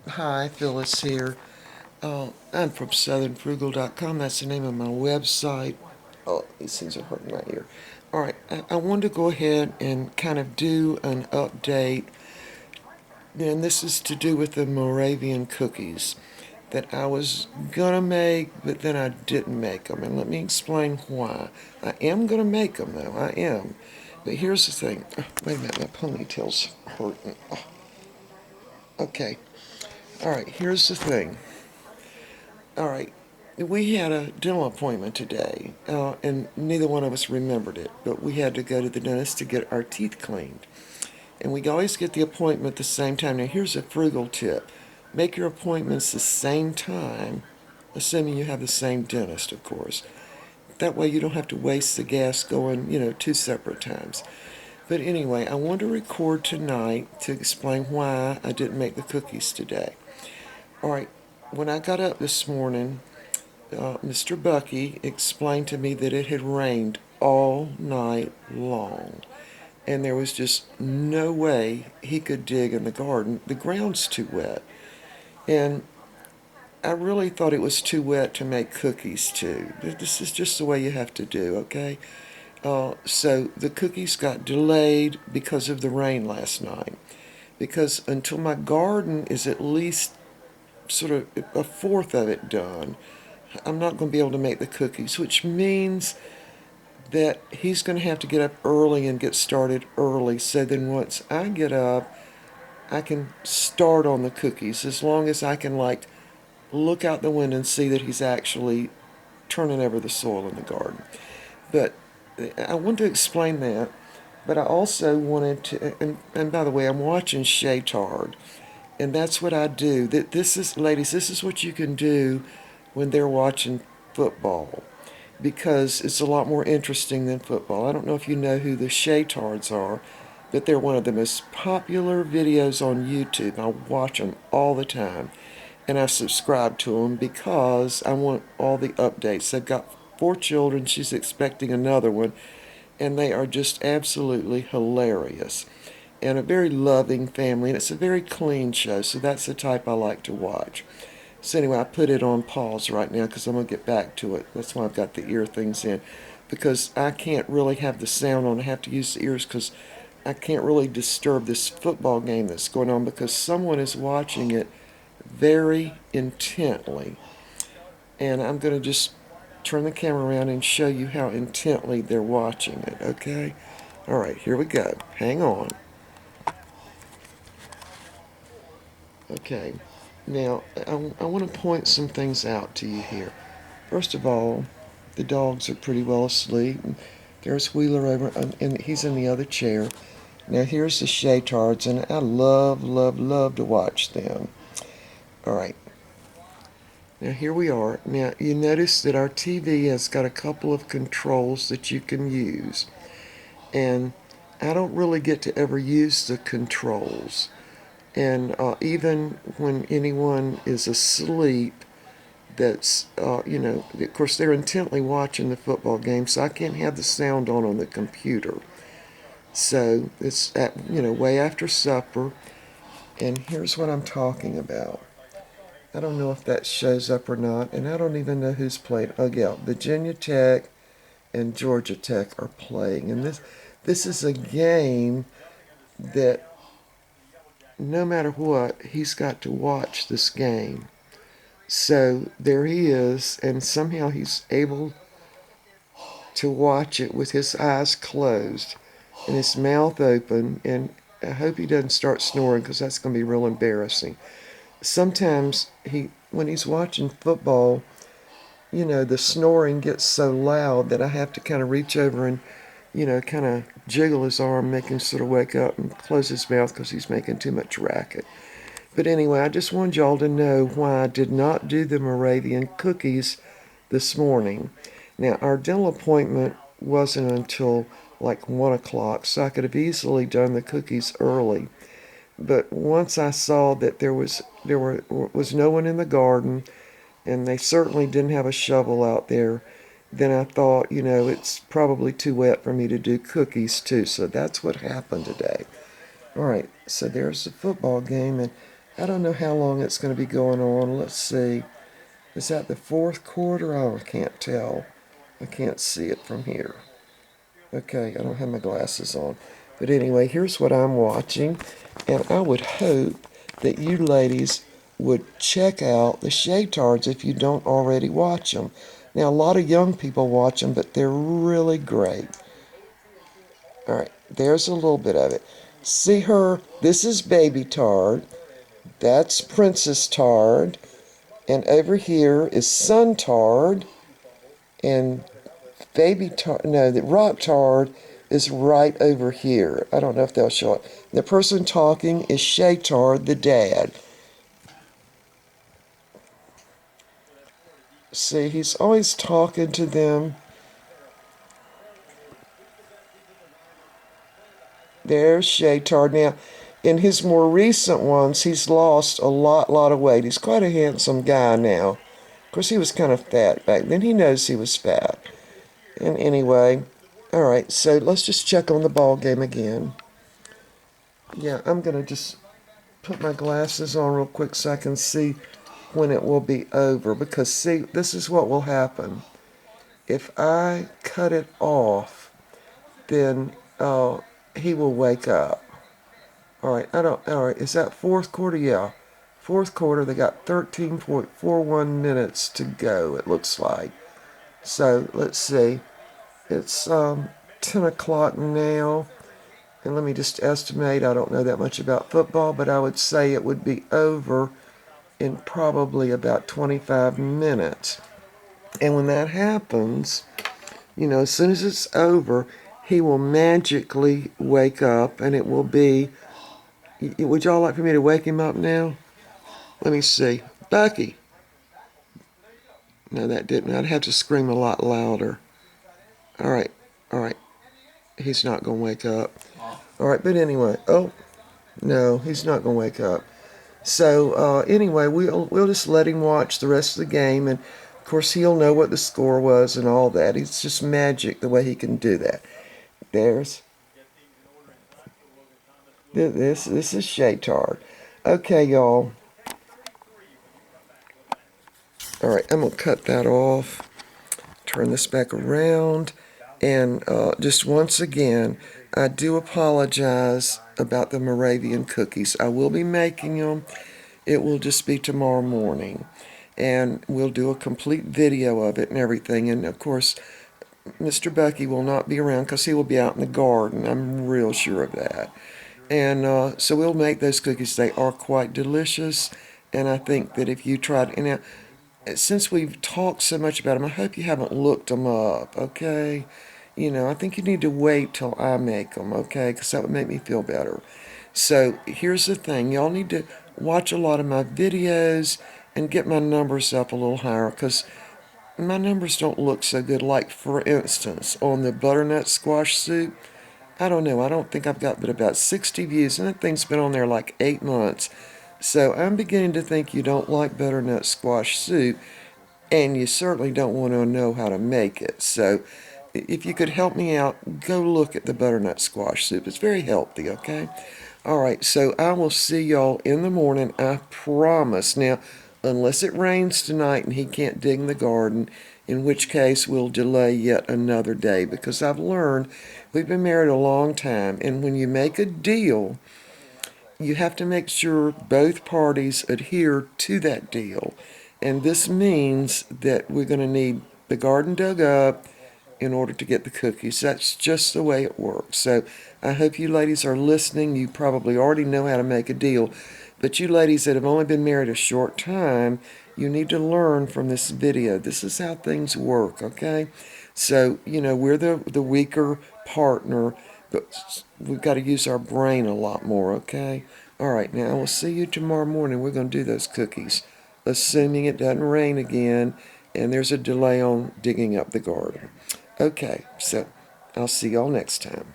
Hi, Phyllis here. I'm from southernfrugal.com. That's the name of my website. Oh, these things are hurting my ear. All right, I wanted to go ahead and kind of do an update, and this is to do with the Moravian cookies that I was gonna make, but then I didn't make them. And let me explain why. I am gonna make them, though. I am. But here's the thing. Oh, wait a minute, my ponytail's hurting. Oh, okay. All right, here's the thing. All right. We had a dental appointment today, and neither one of us remembered it, but we had to go to the dentist to get our teeth cleaned. And we always get the appointment at the same time. Now, here's a frugal tip. Make your appointments the same time, assuming you have the same dentist, of course. That way you don't have to waste the gas going, two separate times. But anyway, I want to record tonight to explain why I didn't make the cookies today. All right, when I got up this morning, Mr. Bucky explained to me that it had rained all night long, and there was just no way he could dig in the garden. The ground's too wet. And I really thought it was too wet to make cookies too. This is just the way you have to do, okay? So the cookies got delayed because of the rain last night. Because until my garden is at least sort of a fourth of it done, I'm not going to be able to make the cookies, which means that he's going to have to get up early and get started early. So then once I get up, I can start on the cookies as long as I can, like, look out the window and see that he's actually turning over the soil in the garden. But I wanted to explain that. But I also wanted to, and by the way, I'm watching Shaytard, and that's what I do. That this is, ladies, this is what you can do when they're watching football, because it's a lot more interesting than football. I don't know if you know who the Shaytards are, but they're one of the most popular videos on YouTube. I watch them all the time, and I subscribe to them because I want all the updates. They've got 4 children. She's expecting another one, and they are just absolutely hilarious. And a very loving family, and it's a very clean show, so that's the type I like to watch. So anyway, I put it on pause right now because I'm going to get back to it. That's why I've got the ear things in, because I can't really have the sound on. I have to use the ears because I can't really disturb this football game that's going on, because someone is watching it very intently. And I'm going to just turn the camera around and show you how intently they're watching it, okay? All right, here we go. Hang on. Okay. Now, I want to point some things out to you here. First of all, the dogs are pretty well asleep. There's Wheeler over, and he's in the other chair. Now, here's the Shaytards, and I love, love, love to watch them. All right. Now, here we are. Now, you notice that our TV has got a couple of controls that you can use. And I don't really get to ever use the controls. And even when anyone is asleep, that's, of course, they're intently watching the football game, so I can't have the sound on the computer. So it's at, way after supper, and here's what I'm talking about. I don't know if that shows up or not, and I don't even know who's playing. Oh yeah, Virginia Tech and Georgia Tech are playing, and this is a game that no matter what, he's got to watch this game. So there he is, and somehow he's able to watch it with his eyes closed and his mouth open. And I hope he doesn't start snoring, because that's going to be real embarrassing. Sometimes when he's watching football, the snoring gets so loud that I have to kind of reach over and, kind of jiggle his arm, make him sort of wake up and close his mouth because he's making too much racket. But anyway, I just wanted y'all to know why I did not do the Moravian cookies this morning. Now, our dental appointment wasn't until like 1 o'clock, so I could have easily done the cookies early. But once I saw that there was no one in the garden, and they certainly didn't have a shovel out there, then I thought, it's probably too wet for me to do cookies too. So that's what happened today. All right, so there's the football game, and I don't know how long it's going to be going on. Let's see. Is that the fourth quarter? Oh, I can't tell. I can't see it from here. Okay, I don't have my glasses on. But anyway, here's what I'm watching. And I would hope that you ladies would check out the Shaytards if you don't already watch them. Now, a lot of young people watch them, but they're really great. All right, there's a little bit of it. See her? This is Baby Tard. That's Princess Tard. And over here is Sun Tard. And Baby Tard, no, the Rock Tard is right over here. I don't know if they'll show it. The person talking is Shaytard, the dad. See, he's always talking to them. There's Shaytard. Now, in his more recent ones, he's lost a lot of weight. He's quite a handsome guy now. Of course, he was kind of fat back then. He knows he was fat. And anyway, all right, so let's just check on the ball game again. Yeah, I'm going to just put my glasses on real quick so I can see when it will be over. Because, see, this is what will happen. If I cut it off, then he will wake up. All right, is that fourth quarter? Yeah. Fourth quarter, they got 13.41 minutes to go, it looks like. So, let's see. It's 10 o'clock now. And let me just estimate, I don't know that much about football, but I would say it would be over in probably about 25 minutes. And when that happens, as soon as it's over, he will magically wake up, and it will be, would y'all like for me to wake him up now? Let me see. Bucky. No, that didn't. I'd have to scream a lot louder. All right. He's not going to wake up. All right, but anyway. Oh, no, he's not going to wake up. So anyway, we'll just let him watch the rest of the game, and of course he'll know what the score was and all that. It's just magic the way he can do that. This is Shaytard. Okay, y'all. All right, I'm gonna cut that off. Turn this back around, and just once again, I do apologize about the Moravian cookies. I will be making them. It will just be tomorrow morning. And we'll do a complete video of it and everything. And, of course, Mr. Bucky will not be around because he will be out in the garden. I'm real sure of that. And so we'll make those cookies. They are quite delicious. And I think that if you tried... And now, since we've talked so much about them, I hope you haven't looked them up, okay? I think you need to wait till I make them, okay? Because that would make me feel better. So here's the thing. Y'all need to watch a lot of my videos and get my numbers up a little higher, because my numbers don't look so good. Like, for instance, on the butternut squash soup, I don't know. I don't think I've got but about 60 views, and that thing's been on there like 8 months. So I'm beginning to think you don't like butternut squash soup, and you certainly don't want to know how to make it. So if you could help me out, go look at the butternut squash soup. It's very healthy, okay? All right, so I will see y'all in the morning, I promise. Now, unless it rains tonight and he can't dig in the garden, in which case we'll delay yet another day, because I've learned we've been married a long time, and when you make a deal, you have to make sure both parties adhere to that deal. And this means that we're going to need the garden dug up in order to get the cookies. That's just the way it works. So I hope you ladies are listening. You probably already know how to make a deal. But you ladies that have only been married a short time, you need to learn from this video. This is how things work, okay? So, we're the weaker partner, but we've got to use our brain a lot more, okay? All right, now I will see you tomorrow morning. We're going to do those cookies, assuming it doesn't rain again and there's a delay on digging up the garden. Okay, so I'll see y'all next time.